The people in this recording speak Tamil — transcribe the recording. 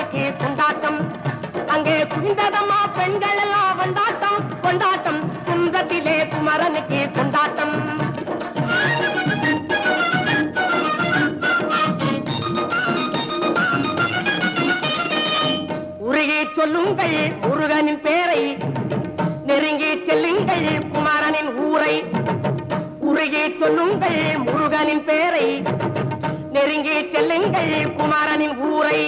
குமரனுக்கு கொண்டாட்டம். அங்கே குவிந்ததம்மா பெண்கள் எல்லாம் கொண்டாட்டம் கொண்டாட்டம். குன்றத்திலே குமரனுக்கு கொண்டாட்டம். உருகி சொல்லுங்கள் முருகனின் பேரை, நெருங்கி செல்லுங்கள் குமரனின் ஊரை. உருகி சொல்லுங்கள் முருகனின் பேரை, நெருங்கி செல்லுங்கள் குமரனின் ஊரை.